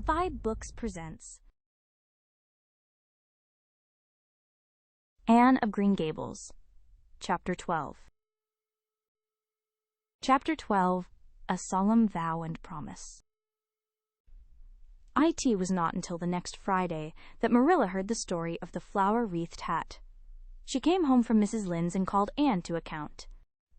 vibeBooks presents Anne of Green Gables, Chapter 12. Chapter 12, A Solemn Vow and Promise. It was not until the next Friday that Marilla heard the story of the flower-wreathed hat. She came home from Mrs. Lynde's and called Anne to account.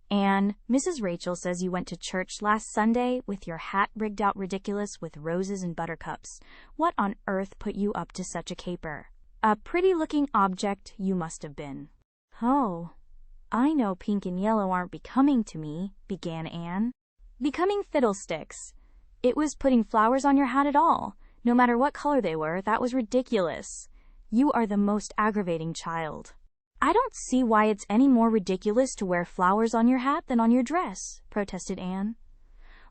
"Anne, Mrs. Rachel says you went to church last Sunday with your hat rigged out ridiculous with roses and buttercups. What on earth put you up to such a caper? A pretty-looking object you must have been." "Oh, I know pink and yellow aren't becoming to me," began Anne. "Becoming fiddlesticks. It was putting flowers on your hat at all. No matter what color they were, that was ridiculous. You are the most aggravating child." "I don't see why it's any more ridiculous to wear flowers on your hat than on your dress," protested Anne.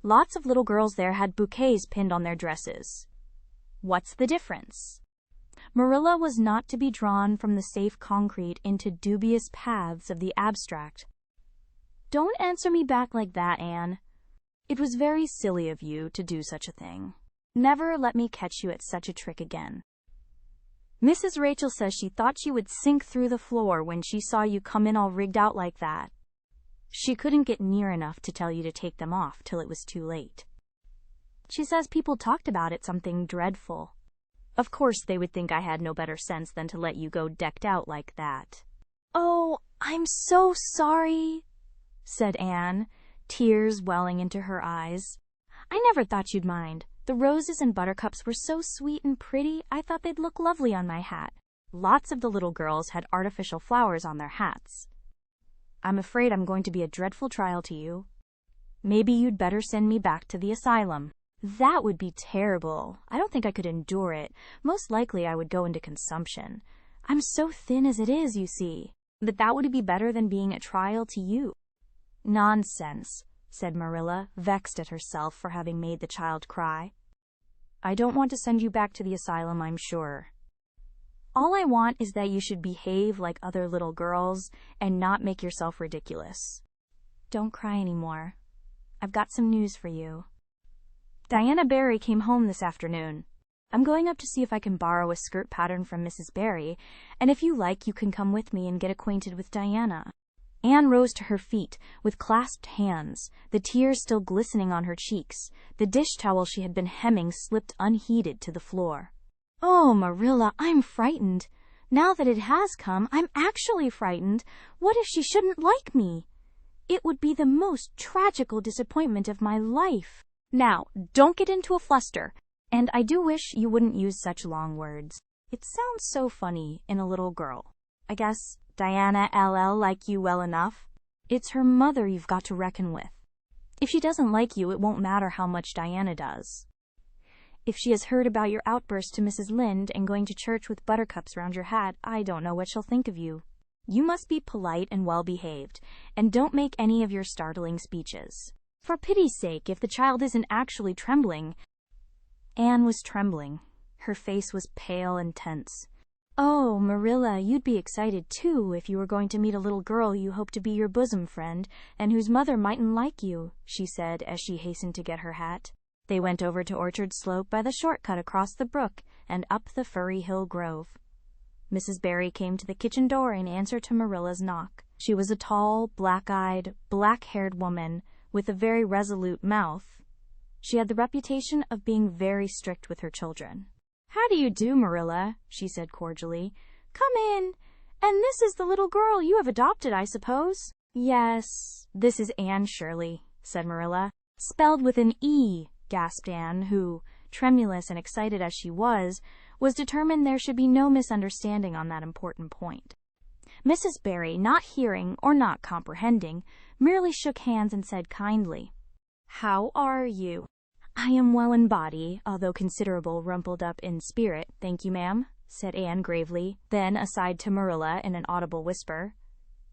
"Lots of little girls there had bouquets pinned on their dresses. What's the difference?" Marilla was not to be drawn from the safe concrete into dubious paths of the abstract. "Don't answer me back like that, Anne. It was very silly of you to do such a thing. Never let me catch you at such a trick again. Mrs. Rachel says she thought she would sink through the floor when she saw you come in all rigged out like that. She couldn't get near enough to tell you to take them off till it was too late. She says people talked about it something dreadful. Of course they would think I had no better sense than to let you go decked out like that." "Oh, I'm so sorry," said Anne, tears welling into her eyes. "I never thought you'd mind. The roses and buttercups were so sweet and pretty, I thought they'd look lovely on my hat." Lots of the little girls had artificial flowers on their hats. "I'm afraid I'm going to be a dreadful trial to you. Maybe you'd better send me back to the asylum." "That would be terrible. I don't think I could endure it. Most likely I would go into consumption. I'm so thin as it is, you see. But that would be better than being a trial to you." "Nonsense," said Marilla, vexed at herself for having made the child cry. "I don't want to send you back to the asylum, I'm sure. All I want is that you should behave like other little girls and not make yourself ridiculous. Don't cry anymore. I've got some news for you. Diana Barry came home this afternoon. I'm going up to see if I can borrow a skirt pattern from Mrs. Barry, and if you like, you can come with me and get acquainted with Diana." Anne rose to her feet, with clasped hands, the tears still glistening on her cheeks. The dish towel she had been hemming slipped unheeded to the floor. "Oh, Marilla, I'm frightened. Now that it has come, I'm actually frightened. What if she shouldn't like me? It would be the most tragical disappointment of my life." "Now, don't get into a fluster, and I do wish you wouldn't use such long words. It sounds so funny in a little girl. I guess Diana LL like you well enough. It's her mother you've got to reckon with. If she doesn't like you, it won't matter how much Diana does. If she has heard about your outburst to Mrs. Lynde and going to church with buttercups round your hat, I don't know what she'll think of you. You must be polite and well-behaved, and don't make any of your startling speeches. For pity's sake, if the child isn't actually trembling." Anne was trembling. Her face was pale and tense. "Oh, Marilla, you'd be excited too if you were going to meet a little girl you hope to be your bosom friend and whose mother mightn't like you," she said as she hastened to get her hat. They went over to Orchard Slope by the shortcut across the brook and up the Furry Hill Grove. Mrs. Barry came to the kitchen door in answer to Marilla's knock. She was a tall, black-eyed, black-haired woman with a very resolute mouth. She had the reputation of being very strict with her children. "How do you do, Marilla?" she said cordially. "Come in. And this is the little girl you have adopted, I suppose?" "Yes, this is Anne Shirley," said Marilla. "Spelled with an E," gasped Anne, who, tremulous and excited as she was determined there should be no misunderstanding on that important point. Mrs. Barry, not hearing or not comprehending, merely shook hands and said kindly, "How are you?" "I am well in body, although considerable rumpled up in spirit, thank you, ma'am," said Anne gravely, then aside to Marilla in an audible whisper,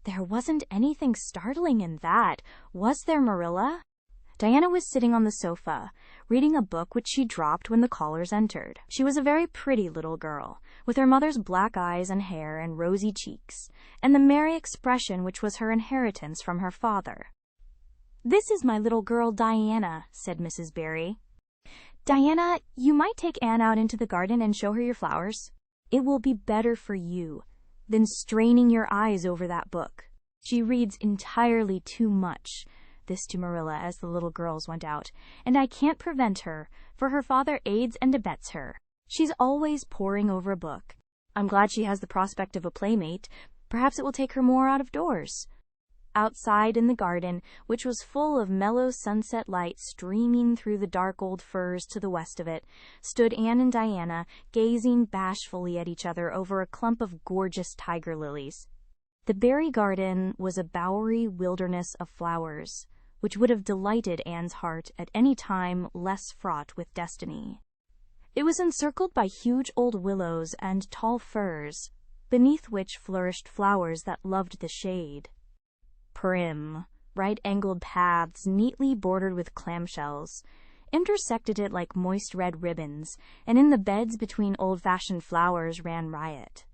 "There wasn't anything startling in that, was there, Marilla?" Diana was sitting on the sofa, reading a book which she dropped when the callers entered. She was a very pretty little girl, with her mother's black eyes and hair and rosy cheeks, and the merry expression which was her inheritance from her father. "This is my little girl Diana," said Mrs. Barry. Diana, you might take Anne out into the garden and show her your flowers. It will be better for you than straining your eyes over that book. She reads entirely too much. This to Marilla as the little girls went out, and I can't prevent her, for her father aids and abets her. She's always poring over a book. I'm glad she has the prospect of a playmate. Perhaps it will take her more out of doors. Outside in the garden, which was full of mellow sunset light streaming through the dark old firs to the west of it, stood Anne and Diana, gazing bashfully at each other over a clump of gorgeous tiger lilies. The berry garden was a bowery wilderness of flowers, which would have delighted Anne's heart at any time less fraught with destiny. It was encircled by huge old willows and tall firs, beneath which flourished flowers that loved the shade. Prim, right-angled paths neatly bordered with clamshells intersected it like moist red ribbons, and in the beds between old-fashioned flowers ran riot.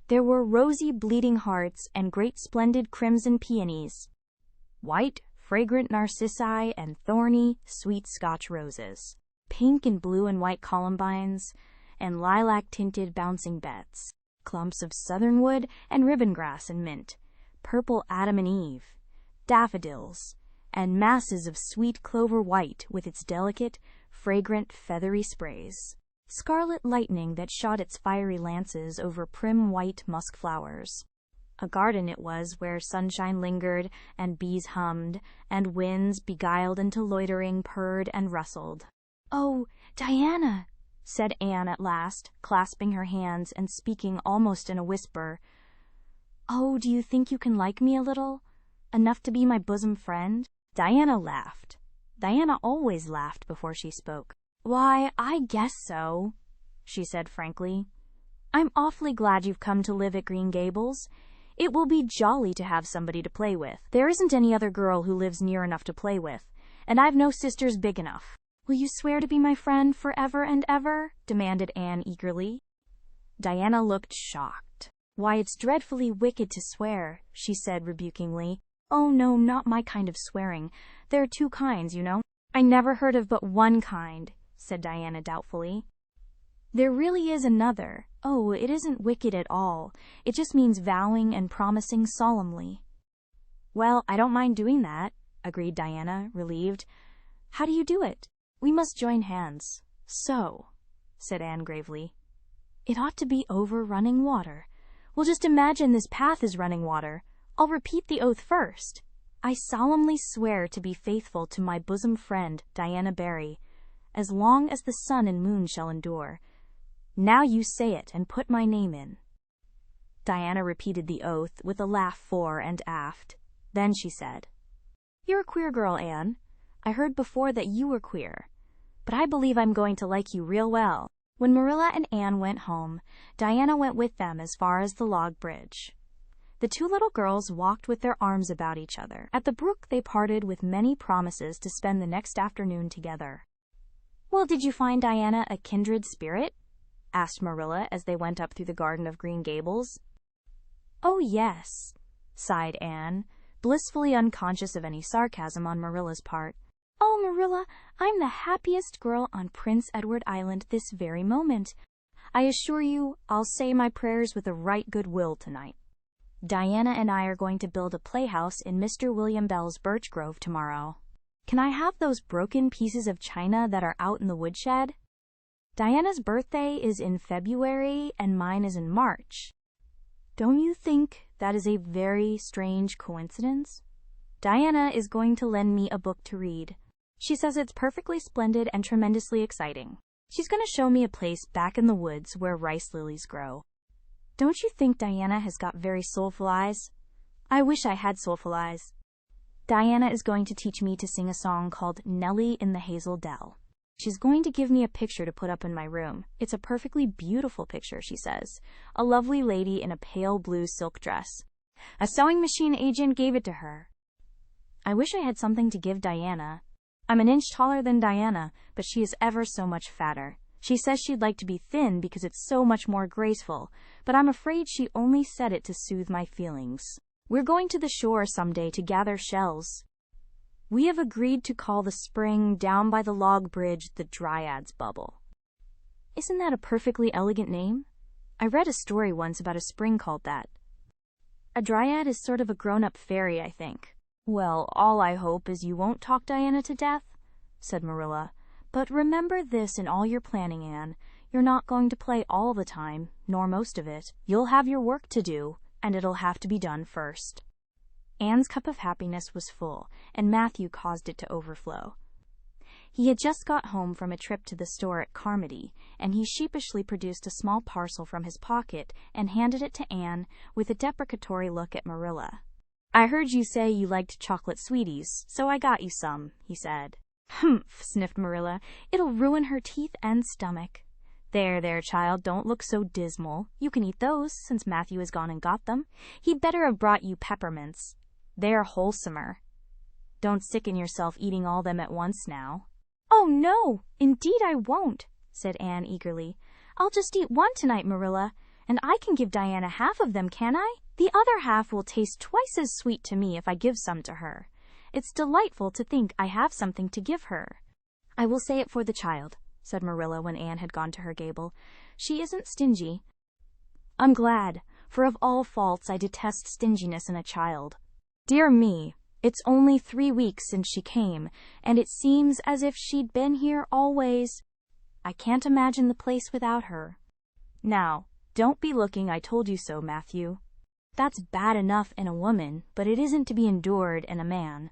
There were rosy bleeding hearts and great splendid crimson peonies, white, fragrant narcissi and thorny, sweet Scotch roses, pink and blue and white columbines, and lilac-tinted bouncing bets, clumps of southernwood and ribbon grass and mint, purple Adam and Eve, daffodils, and masses of sweet clover white with its delicate, fragrant, feathery sprays, scarlet lightning that shot its fiery lances over prim white musk flowers. A garden it was where sunshine lingered, and bees hummed, and winds, beguiled into loitering, purred and rustled. "Oh, Diana," said Anne at last, clasping her hands and speaking almost in a whisper. "Oh, do you think you can like me a little? Enough to be my bosom friend?" Diana laughed. Diana always laughed before she spoke. "Why, I guess so," she said frankly. "I'm awfully glad you've come to live at Green Gables. It will be jolly to have somebody to play with. There isn't any other girl who lives near enough to play with, and I've no sisters big enough." "Will you swear to be my friend forever and ever?" demanded Anne eagerly. Diana looked shocked. "Why, it's dreadfully wicked to swear," she said rebukingly. "Oh, no, not my kind of swearing. There are two kinds, you know." "I never heard of but one kind," said Diana doubtfully. "There really is another. Oh, it isn't wicked at all. It just means vowing and promising solemnly." "Well, I don't mind doing that," agreed Diana, relieved. "How do you do it?" "We must join hands. So," said Anne gravely. "It ought to be over running water. We'll just imagine this path is running water. I'll repeat the oath first. I solemnly swear to be faithful to my bosom friend, Diana Barry, as long as the sun and moon shall endure. Now you say it and put my name in." Diana repeated the oath with a laugh fore and aft. Then she said, "You're a queer girl, Anne. I heard before that you were queer, but I believe I'm going to like you real well." When Marilla and Anne went home, Diana went with them as far as the log bridge. The two little girls walked with their arms about each other. At the brook they parted with many promises to spend the next afternoon together. "Well, did you find Diana a kindred spirit?" asked Marilla as they went up through the garden of Green Gables. "Oh, yes," sighed Anne, blissfully unconscious of any sarcasm on Marilla's part. "Oh, Marilla, I'm the happiest girl on Prince Edward Island this very moment. I assure you, I'll say my prayers with a right good will tonight. Diana and I are going to build a playhouse in Mr. William Bell's birch grove tomorrow. Can I have those broken pieces of china that are out in the woodshed? Diana's birthday is in February and mine is in March. Don't you think that is a very strange coincidence? Diana is going to lend me a book to read. She says it's perfectly splendid and tremendously exciting. She's going to show me a place back in the woods where rice lilies grow. Don't you think Diana has got very soulful eyes? I wish I had soulful eyes. Diana is going to teach me to sing a song called Nellie in the Hazel Dell. She's going to give me a picture to put up in my room. It's a perfectly beautiful picture, she says. A lovely lady in a pale blue silk dress. A sewing machine agent gave it to her. I wish I had something to give Diana. I'm an inch taller than Diana, but she is ever so much fatter. She says she'd like to be thin because it's so much more graceful, but I'm afraid she only said it to soothe my feelings. We're going to the shore someday to gather shells. We have agreed to call the spring down by the log bridge the Dryad's Bubble. Isn't that a perfectly elegant name? I read a story once about a spring called that. A dryad is sort of a grown-up fairy, I think. Well, all I hope is you won't talk Diana to death, said Marilla. But remember this in all your planning, Anne. You're not going to play all the time, nor most of it. You'll have your work to do, and it'll have to be done first. Anne's cup of happiness was full, and Matthew caused it to overflow. He had just got home from a trip to the store at Carmody, and he sheepishly produced a small parcel from his pocket and handed it to Anne with a deprecatory look at Marilla. I heard you say you liked chocolate sweeties, so I got you some, he said. Humph, sniffed Marilla. It'll ruin her teeth and stomach. There, child, don't look so dismal. You can eat those, since Matthew has gone and got them. He'd better have brought you peppermints. They're wholesomer. Don't sicken yourself eating all them at once now. Oh, no, indeed I won't, said Anne eagerly. I'll just eat one tonight, Marilla, and I can give Diana half of them, can I? The other half will taste twice as sweet to me if I give some to her. It's delightful to think I have something to give her. I will say it for the child, said Marilla when Anne had gone to her gable. She isn't stingy. I'm glad, for of all faults I detest stinginess in a child. Dear me, it's only 3 weeks since she came, and it seems as if she'd been here always. I can't imagine the place without her. Now, don't be looking I told you so, Matthew. That's bad enough in a woman, but it isn't to be endured in a man.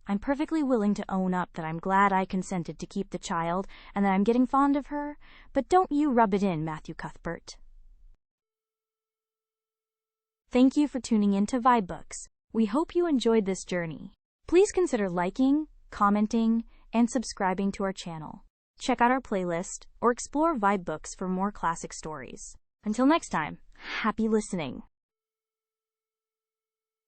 I'm perfectly willing to own up that I'm glad I consented to keep the child and that I'm getting fond of her, but don't you rub it in, Matthew Cuthbert. Thank you for tuning in to vibeBooks. We hope you enjoyed this journey. Please consider liking, commenting, and subscribing to our channel. Check out our playlist or explore vibeBooks for more classic stories. Until next time, happy listening.